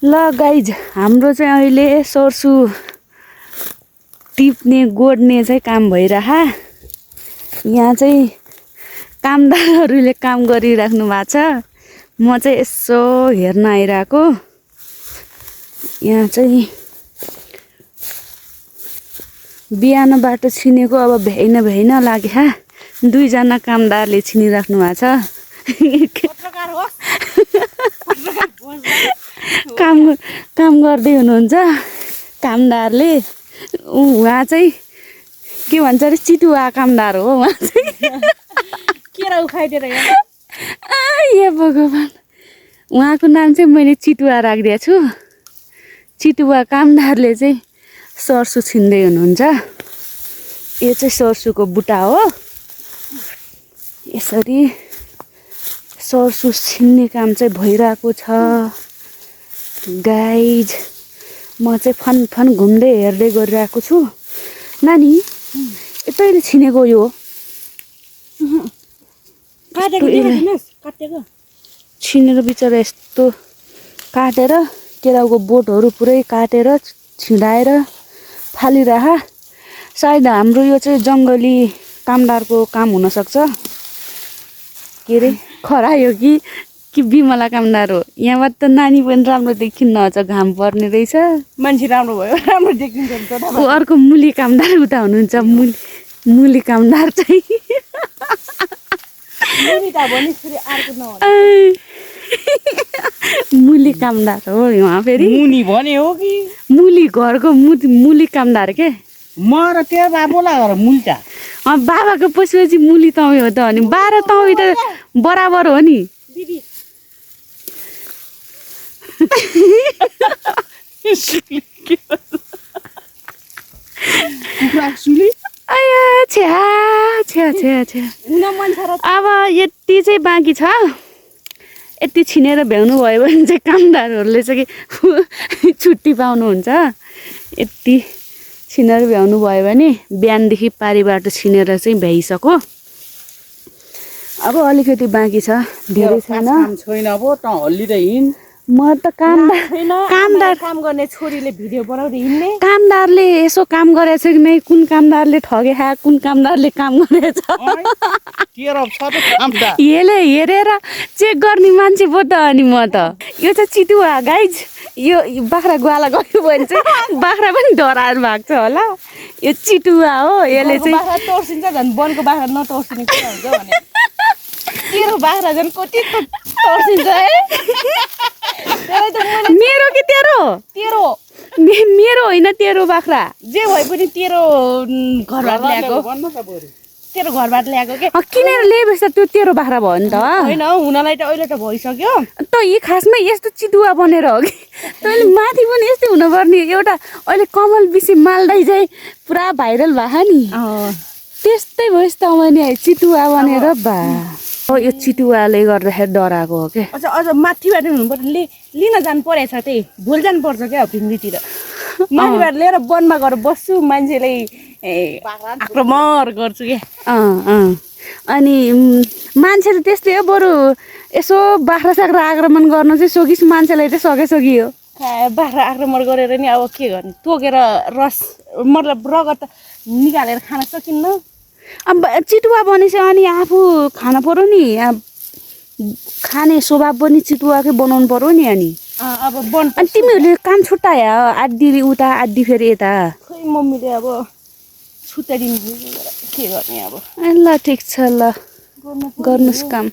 ल गाइज हाम्रो चाहिँ अहिले सर्सु टिप्ने गोड्ने चाहिँ काम भइरह। यहाँ चाहिँ कामदारहरूले काम गरिराख्नु भएको छ। म चाहिँ यसो हेर्न आइरहेको। यहाँ चाहिँ बिहानबाट छिनेको अब भ्याइन लाग्यो। दुईजना कामदारले छिनिराख्नु भएको छ। काम गर्दै हुनुहुन्छ कामदारले। उहाँ चाहिँ के भन्छ अरे चितुवा कामदार हो उहाँ चाहिँ। केरा उखाइदिएर ए भगवान्, उहाँको नाम चाहिँ मैले चितुवा राखिदिएको छु। चितुवा कामदारले चाहिँ सर्सु छिन्दै हुनुहुन्छ। यो चाहिँ सर्सुको बुट्टा हो। यसरी सर्सु छिन्ने काम चाहिँ भइरहेको छ गाइज। म चाहिँ फन घुम्दै हेर्दै गरिरहेको छु। नानी तैँले छिनेको यो छिनेर बिचरा यस्तो काटेर केराउको बोटहरू पुरै काटेर छिडाएर फालिरह। सायद हाम्रो यो चाहिँ जङ्गली कामदारको काम हुनसक्छ। के अरे खरायो कि बिमला कामदार हो। यहाँबाट त नानी पनि राम्रो देखिन्न अझ घाम पर्ने रहेछ। मान्छे राम्रो भयो राम्रो देखिन्छ। अर्को मुली कामदार उता हुनुहुन्छ। मुली कामदार चाहिँ मुली कामदार हो उहाँ फेरि। मुनी भने हो कि मुली घरको मुली कामदार के। म र तेरो बाबुला घर मुल्टा बाबाको पछि मुली तौँ हो त। अनि 12 तौँ त बराबर हो नि। अब यति चाहिँ बाँकी छ। यति छिनेर भ्याउनु भयो भने चाहिँ कामदारहरूले चाहिँ छुट्टी पाउनुहुन्छ। यति छिनेर भ्याउनु भयो भने बिहानदेखि पारिबाट छिनेर चाहिँ भ्याइसक्यो। अब अलिकति बाँकी छ, धेरै छैन। छैन अब त हल्लिँदै हिँड। म त कामदार काम गर्ने छोरीले भिडियो बनाउँदै हिँड्ने। कामदारले यसो काम गरेछ कि नै, कुन कामदारले ठगे कुन कामदारले काम गरेछ यसले हेरेर चेक गर्ने मान्छे पो त। अनि म त यो चाहिँ चितुवा गाइज। यो बाख्रा ग्वाला गयो भने चाहिँ बाख्रा पनि डराएर भाग्छ होला। यो चितुवा हो। यसले चाहिँ तर्सिन्छ झन् वनको बाख्रा नतर्सिने कुरा हुन्छ भने तेरो बाख्रा झन् कति तर्सिन्छ है। मेरो कि तेरो? तेरो मेरो होइन, तेरो बाख्रा जे भए पनि तेरो घरबाट ल्याएको। तेरो घरबाट ल्याएको के किनेर ल्याएपछि त त्यो तेरो बाख्रा भयो नि त। होइन हुनलाई त अहिले त भइसक्यो। त यी खासमा यस्तो चितुवा बनेर हो कि तैँले माथि पनि यस्तै हुनुपर्ने। एउटा अहिले कमल बिसी माल्दै चाहिँ पुरा भाइरल भएको नि, त्यस्तै भयो त। मैले चितुवा बनेर बा यो चितुवाले गर्दाखेरि डराएको हो क्या। अझ माथिबाट हुनु पर्यो। लिन जानु परेछ त्यही भुल जानु पर्छ क्या भिन्डीतिर। माथिबाट लिएर वनमा गएर बस्छु, मान्छेले आक्रमण गर्छु क्या। अनि मान्छे त त्यस्तै हो। बरु यसो बाख्रा साख्रा आक्रमण गर्न चाहिँ सकिस्, मान्छेलाई चाहिँ सकियो। बाख्रा आक्रमण गरेर नि अब के गर्ने, तोकेर रस मतलब रगत निकालेर खान सकिन्न। अब चितुवा बनेपछि अनि आफू खान पर्यो नि। खाने स्वभाव पनि चितुवाकै बनाउनु पर्यो नि। अनि तिमीहरूले काम छुट्टायो, आधी उता आधी फेरि यता। खै मम्मीले अब छुट्टाइदिनु के गर्ने अब। ल ठिक छ, ल गर्नुहोस् काम।